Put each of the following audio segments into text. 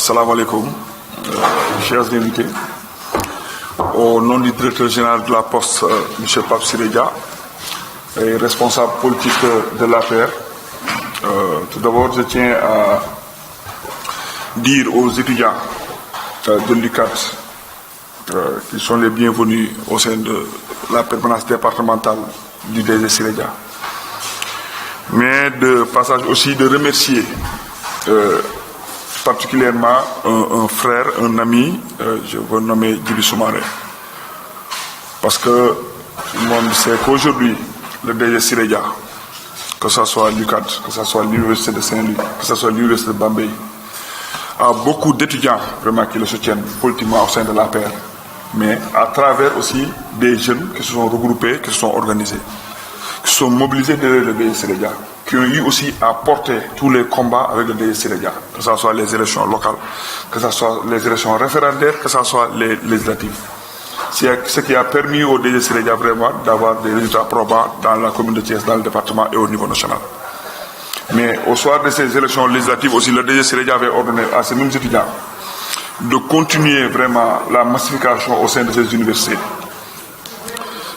Salam alaikum, chers invités. Au nom du directeur général de la Poste, M. Pape Siredia, et responsable politique de l'APR, tout d'abord, je tiens à dire aux étudiants de l'UCAD qu'ils sont les bienvenus au sein de la permanence départementale du DG Siredia. Mais de passage aussi de remercier particulièrement un frère, un ami, je veux nommer Djibi Soumaré. Parce que tout le monde sait qu'aujourd'hui, le DG Siredia, que ce soit l'UCAD, que ce soit l'Université de Saint-Louis, que ce soit l'Université de Bambey, a beaucoup d'étudiants vraiment qui le soutiennent politiquement au sein de l'APR, mais à travers aussi des jeunes qui se sont regroupés, qui se sont organisés, qui se sont mobilisés derrière le DG Siredia, qui ont eu aussi à porter tous les combats avec le DG Siredia, que ce soit les élections locales, que ce soit les élections référendaires, que ce soit les législatives. C'est ce qui a permis au DG Siredia vraiment d'avoir des résultats probants dans la commune de Thiès, dans le département et au niveau national. Mais au soir de ces élections législatives aussi, le DG Siredia avait ordonné à ces mêmes étudiants de continuer vraiment la massification au sein de ces universités.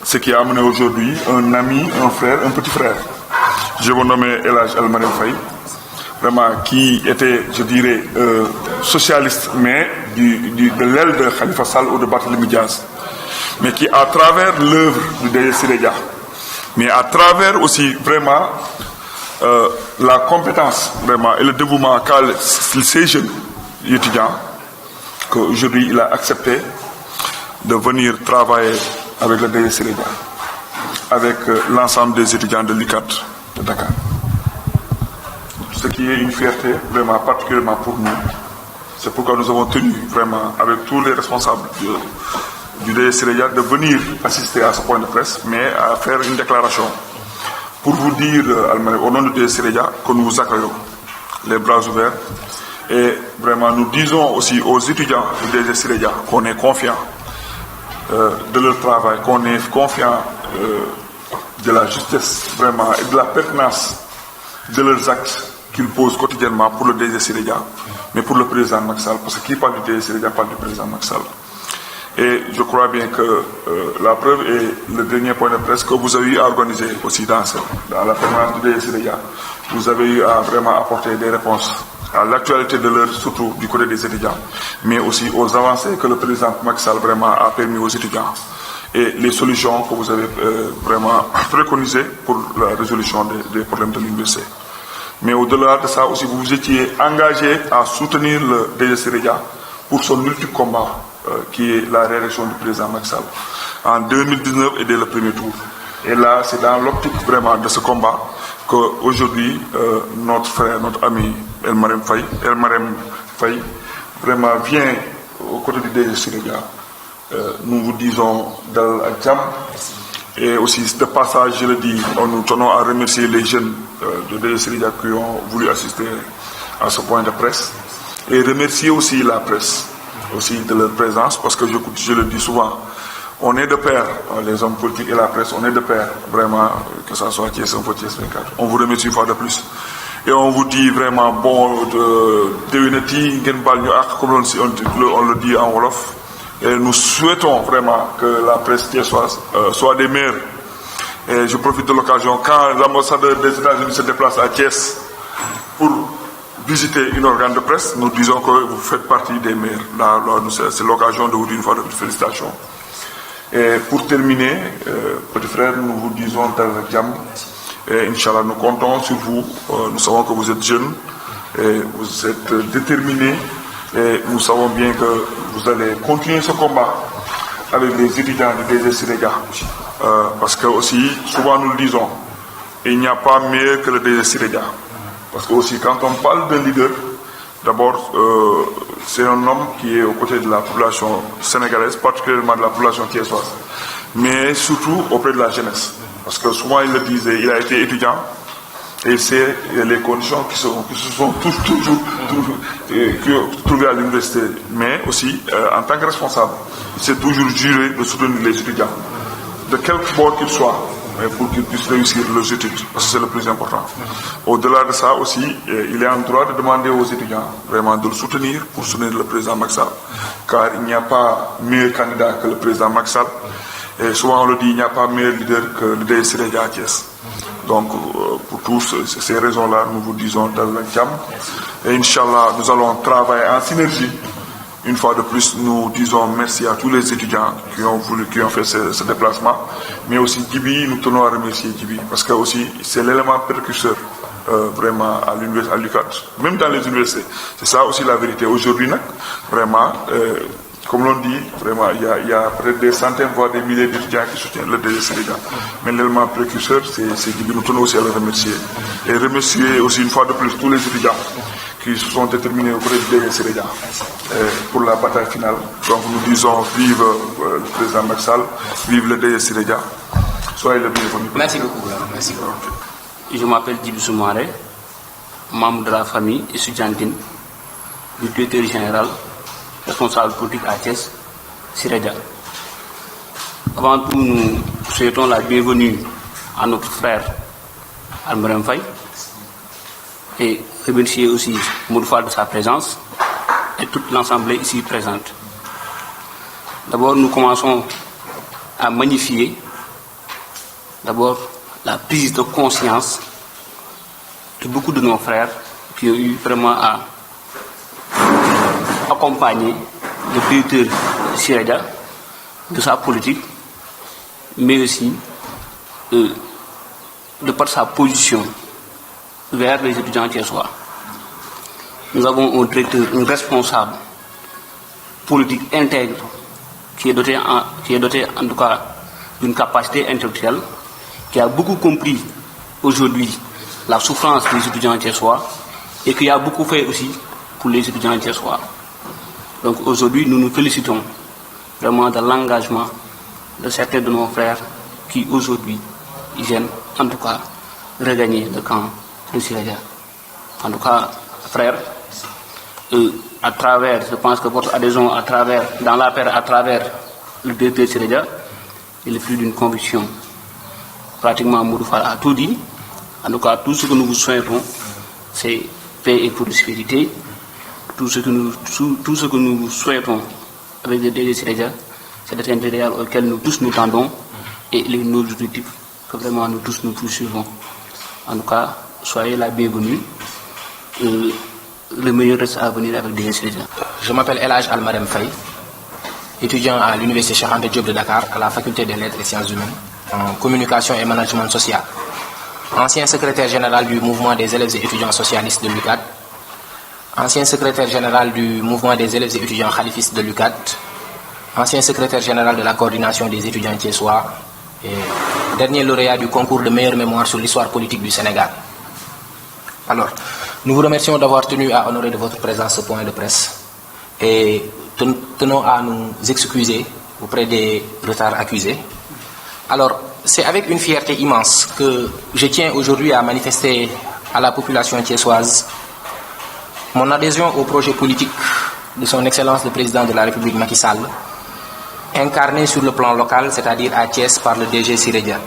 Ce qui a amené aujourd'hui un ami, un frère, un petit frère. Je vais nommer Elhadji El-Mariam Faye, vraiment qui était, je dirais, socialiste, mais de l'aile de Khalifa Sall ou de Barthélémy Diaz, mais qui, à travers l'œuvre du DG Siredia, mais à travers aussi vraiment la compétence vraiment, et le dévouement qu'a ces jeunes étudiants, qu'aujourd'hui il a accepté de venir travailler avec le DG Siredia, avec l'ensemble des étudiants de l'UCAD de Dakar. Ce qui est une fierté vraiment particulièrement pour nous. C'est pourquoi nous avons tenu vraiment avec tous les responsables du DG Siredia de venir assister à ce point de presse, mais à faire une déclaration pour vous dire, au nom du DG Siredia, que nous vous accueillons les bras ouverts. Et vraiment, nous disons aussi aux étudiants du DG Siredia qu'on est confiant de leur travail, qu'on est confiant de la justesse vraiment et de la pertinence de leurs actes qu'ils posent quotidiennement pour le DG Siredia, mais pour le président Macky Sall, parce que qui parle du DG Siredia parle du président Macky Sall. Et je crois bien que la preuve est le dernier point de presse que vous avez eu à organiser aussi dans la permanence du DG Siredia. Vous avez eu à vraiment apporter des réponses à l'actualité de l'heure, surtout du côté des étudiants, mais aussi aux avancées que le président Macky Sall vraiment a permis aux étudiants et les solutions que vous avez vraiment préconisées pour la résolution des problèmes de l'université. Mais au-delà de ça aussi, vous vous étiez engagé à soutenir le DG Siredia pour son ultime combat, qui est la réélection du président Macky Sall, en 2019 et dès le premier tour. Et là, c'est dans l'optique vraiment de ce combat qu'aujourd'hui, notre frère, notre ami El-Mariam Faye, vraiment vient aux côtés du DG Siredia. Nous vous disons Dal Adjam. Et aussi, de passage, je le dis, nous tenons à remercier les jeunes de DG Siredia qui ont voulu assister à ce point de presse. Et remercier aussi la presse, aussi de leur présence, parce que je le dis souvent, on est de pair, les hommes politiques et la presse, on est de pair, vraiment, que ce soit Thiès Info, Thiès 24. On vous remercie une fois de plus. Et on vous dit vraiment, bon, comme on le dit en Wolof. Et nous souhaitons vraiment que la presse thiessoise soit des meilleurs. Et je profite de l'occasion, quand l'ambassadeur des États-Unis se déplace à Thiès pour visiter une organe de presse, nous disons que vous faites partie des meilleurs. Là, c'est l'occasion de vous dire une fois de plus félicitations. Et pour terminer, petit frère, nous vous disons Dal et Inch'Allah, nous comptons sur vous. Nous savons que vous êtes jeunes et vous êtes déterminés. Et nous savons bien que vous allez continuer ce combat avec les étudiants du DG Siredia. Parce que aussi, souvent nous le disons, il n'y a pas mieux que le DG Siredia. Parce que aussi, quand on parle d'un leader, d'abord, c'est un homme qui est aux côtés de la population sénégalaise, particulièrement de la population thiessoise, mais surtout auprès de la jeunesse. Parce que souvent, il le disait, il a été étudiant, et c'est les conditions qui se sont toujours trouvées à l'université. Mais aussi, en tant que responsable, il s'est toujours juré de soutenir les étudiants, de quelque bord qu'ils soient, mais pour qu'ils puissent réussir leurs études, parce que c'est le plus important. Au-delà de ça aussi, il est en droit de demander aux étudiants vraiment de le soutenir pour soutenir le président Macky Sall, car il n'y a pas meilleur candidat que le président Macky Sall. Et souvent on le dit, il n'y a pas meilleur leader que le DG Siré Dia à Thiès. Donc pour tous ces raisons-là, nous vous disons dans le jam. Et Inch'Allah, nous allons travailler en synergie. Une fois de plus, nous disons merci à tous les étudiants qui ont fait ce déplacement. Mais aussi Djibi, nous tenons à remercier Djibi, parce que aussi c'est l'élément précurseur vraiment à l'université, à l'UCAD, même dans les universités. C'est ça aussi la vérité. Aujourd'hui, vraiment, comme l'on dit, vraiment, il y a peut-être des centaines, voire des milliers d'étudiants qui soutiennent le DG Siré Dia. Mais l'élément précurseur, c'est Djibi. Nous tenons aussi à le remercier. Et remercier aussi une fois de plus tous les étudiants qui se sont déterminés auprès du DG Siré Dia pour la bataille finale. Donc nous disons vive le président Macky Sall, vive le DG Siré Dia. Soyez le bienvenu. Merci beaucoup. Merci beaucoup. Je m'appelle Djibi Soumaré, membre de la famille estudiantine du directeur général, responsable politique à Thiès, Siré Dia. Avant tout, nous souhaitons la bienvenue à notre frère Almarem Faye et remercier aussi Moudou de sa présence et toute l'Assemblée ici présente. D'abord, nous commençons à magnifier d'abord la prise de conscience de beaucoup de nos frères qui ont eu vraiment à accompagner le directeur Siré Dia de sa politique, mais aussi de par sa position vers les étudiants thiessois. Nous avons un directeur, un responsable politique intègre qui est doté en tout cas d'une capacité intellectuelle, qui a beaucoup compris aujourd'hui la souffrance des étudiants thiessois et qui a beaucoup fait aussi pour les étudiants thiessois. Donc aujourd'hui, nous nous félicitons vraiment de l'engagement de certains de nos frères qui aujourd'hui viennent en tout cas regagner le camp de Siré Dia. En tout cas, frères, à travers, je pense que votre adhésion dans la paix à travers le directeur Siré Dia, il est plus d'une conviction. Pratiquement, Moudou Fall a tout dit. En tout cas, tout ce que nous vous souhaitons, c'est paix et prospérité. Tout ce que nous souhaitons avec le DG Siré Dia, c'est d'être un idéal auquel nous tous nous tendons et il est nos objectifs que vraiment nous tous nous poursuivons. En tout cas, soyez la bienvenue. Le meilleur reste à venir avec le DG Siré Dia. Je m'appelle Elhadj Almarem Faye, étudiant à l'Université Cheikh Anta Diop de Dakar, à la Faculté des Lettres et Sciences Humaines, en communication et management social. Ancien secrétaire général du mouvement des élèves et étudiants socialistes de l'UCAD, ancien secrétaire général du mouvement des élèves et étudiants khalifistes de l'UCAD, ancien secrétaire général de la coordination des étudiants thiessois et dernier lauréat du concours de meilleure mémoire sur l'histoire politique du Sénégal. Alors, nous vous remercions d'avoir tenu à honorer de votre présence ce point de presse et tenons à nous excuser auprès des retards accusés. Alors, c'est avec une fierté immense que je tiens aujourd'hui à manifester à la population thiessoise mon adhésion au projet politique de son Excellence le Président de la République Macky Sall, incarné sur le plan local, c'est-à-dire à Thiès par le DG Siré Dia.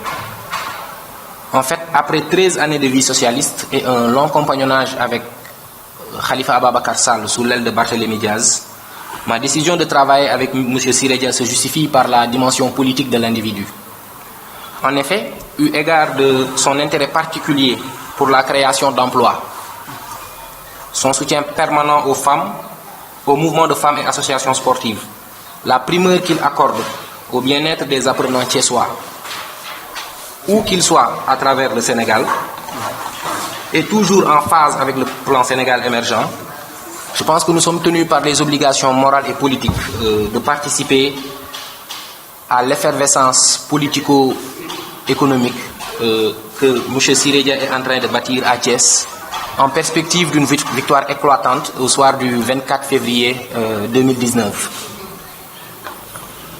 En fait, après 13 années de vie socialiste et un long compagnonnage avec Khalifa Ababacar Sall sous l'aile de Barthélémy Diaz, ma décision de travailler avec M. Siré Dia se justifie par la dimension politique de l'individu. En effet, eu égard de son intérêt particulier pour la création d'emplois, son soutien permanent aux femmes, au mouvement de femmes et associations sportives, la primeur qu'il accorde au bien-être des apprenants thiessois, où qu'ils soient à travers le Sénégal, et toujours en phase avec le plan Sénégal émergent, je pense que nous sommes tenus par les obligations morales et politiques de participer à l'effervescence politico-économique que M. Siré Dia est en train de bâtir à Thiès, en perspective d'une victoire éclatante au soir du 24 février 2019.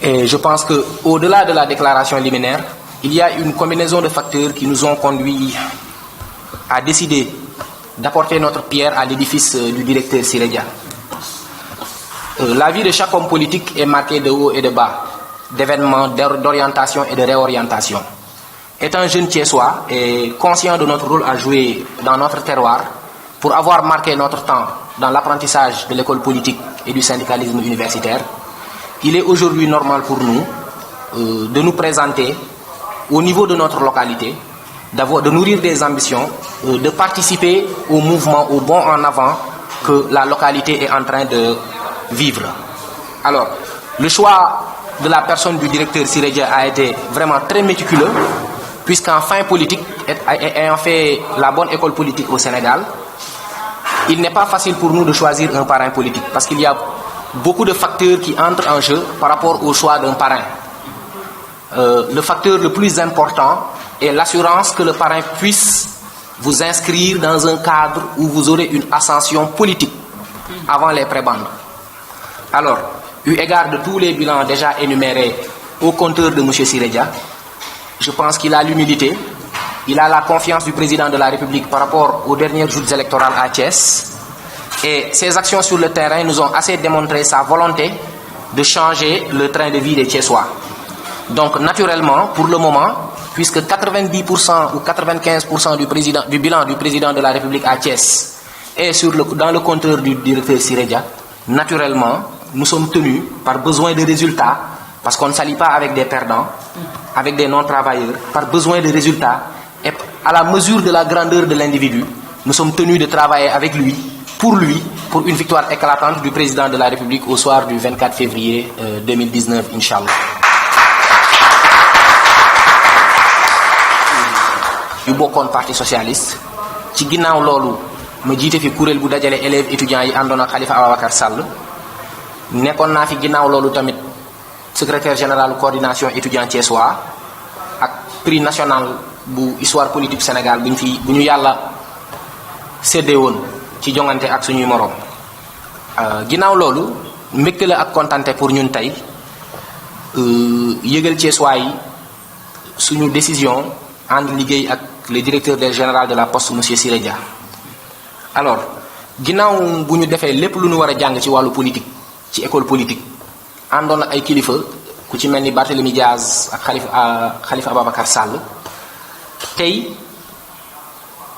Et je pense qu'au-delà de la déclaration liminaire, il y a une combinaison de facteurs qui nous ont conduits à décider d'apporter notre pierre à l'édifice du directeur Siré Dia. La vie de chaque homme politique est marquée de haut et de bas, d'événements, d'orientation et de réorientation. étant jeune thiessois et conscient de notre rôle à jouer dans notre terroir, pour avoir marqué notre temps dans l'apprentissage de l'école politique et du syndicalisme universitaire, il est aujourd'hui normal pour nous de nous présenter au niveau de notre localité, de nourrir des ambitions, de participer au mouvement, au bond en avant que la localité est en train de vivre. Alors, le choix de la personne du directeur Siré Dia a été vraiment très méticuleux, puisqu'en fin politique, ayant fait la bonne école politique au Sénégal, il n'est pas facile pour nous de choisir un parrain politique, parce qu'il y a beaucoup de facteurs qui entrent en jeu par rapport au choix d'un parrain. Le facteur le plus important est l'assurance que le parrain puisse vous inscrire dans un cadre où vous aurez une ascension politique avant les prébendes. Alors, eu égard de tous les bilans déjà énumérés au compteur de M. Siré Dia, je pense qu'il a l'humilité, il a la confiance du président de la République par rapport aux dernières joutes électorales à Thiès, et ses actions sur le terrain nous ont assez démontré sa volonté de changer le train de vie des Thiessois. Donc naturellement, pour le moment, puisque 90% ou 95% du bilan du président de la République à Thiès est dans le compteur du directeur Siré Dia, naturellement, nous sommes tenus, par besoin de résultats, parce qu'on ne s'allie pas avec des perdants, avec des non-travailleurs, par besoin de résultats, et à la mesure de la grandeur de l'individu, nous sommes tenus de travailler avec lui, pour une victoire éclatante du président de la République au soir du 24 février 2019, Inch'Allah. yu bokkoon parti socialiste ci ginnaaw loolu ma jiite fi kuréel bu dajale élèves étudiants yi àndoon ak Khalifa Ababacar Sall nekkoon naa fi ginnaaw loolu tamit secrétaire général coordination étudiant thiessois ak prix national bu histoire politique Sénégal bu ñu yàlla séddee woon ci jongante ak suñuy moroom ginnaaw loolu mbégte la ak kontante pour ñun tey yëgal thiessois yi suñu décision ànd liggéey ak le directeur général de la poste monsieur Siré Dia. Alors ginnaaw bu ñu defee lépp lu ñu war a jàng ci wàllu politique ci école politique àndoon ak ay kilifa ku ci mel ni Barthélémy Diaz ak Khalifa Ababacar Sall tey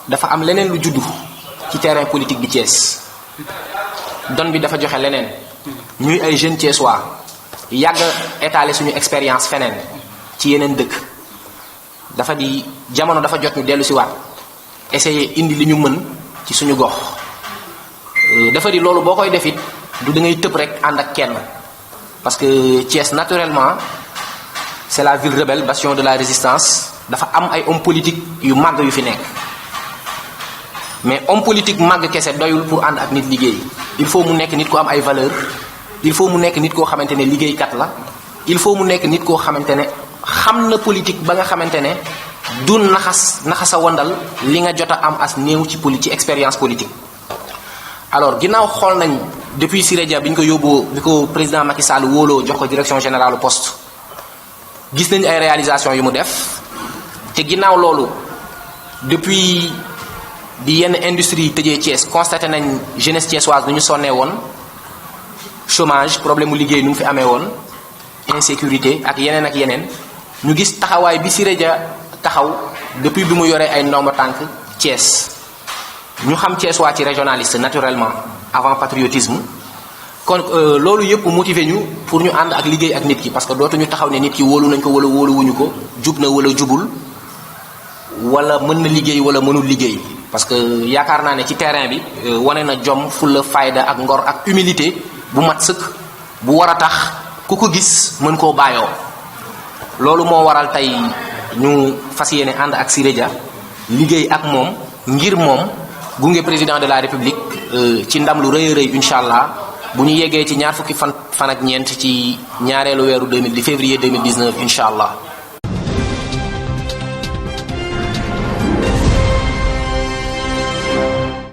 dafa am leneen lu juddu ci terrain politique bi Thiès don bi dafa joxe leneen ñuy ay jeunes thiessois yàgg étaler suñu expérience feneen ci yeneen dëkk dafa di jamono dafa jot ñu dellu si waat essayer indi li ñu mën ci suñu gox dafa di loolu boo koy def it du da ngay tëb rek ànd ak kenn parce que Thiès naturellement c'est la ville rebelle bastion de la résistance dafa am ay hommes politiques yu màgg yu fi nekk mais homme politique màgg kese doyul pour ànd ak nit liggéey il faut mu nekk nit ko am ay valeur il faut mu nekk nit koo xamante ne liggéeykat la il faut mu nekk nit koo xamante ne xam na politique ba nga xamante ne du naxasa wandal li nga jot a am as néew ci ci expérience politique. Alors ginnaaw xool nañ depuis Siré Dia bi ñu ko yóbboo bi ko président Macky Sall wóoloo jox ko direction générale poste gis nañ ay réalisations yu mu def te ginnaaw loolu depuis bi yenn industrie yi tëjee Thiès constaté nañ jeunesse thiessoise nu ñu sonnee woon chômage problème mu liggéey nu mu fi amee woon insécurité ak yeneen ñu gis taxawaay bi Siré Dia taxaw depuis bi mu yoree ay ndomba tànk Thiès ñu xam Thiès waa ci régionaliste naturellement avant patriotisme kon loolu yëpp motivé ñu pour ñu ànd ak liggéey ak nit ki parce que dootuñu taxaw ne nit ki wóolu nañ ko wala wóoluwuñu ko jub na wala jubul wala mën na liggéey wala mënul liggéey parce que yaakaar naa ne ci terrain bi wane na jom fulla fayda ak ngor ak humilité bu mat sëkk bu war a tax ku ko gis mën koo bàyyoo loolu moo waral tey ñu fas yéene ànd ak Siré Dia liggéey ak moom ngir moom gunge président de la république ci ndam lu rëy a rëy incha allah bu ñu yeggee ci ñaar fukki fan ak ñeent ci ñaareelu weeru 2000 di février 2019 incha allah.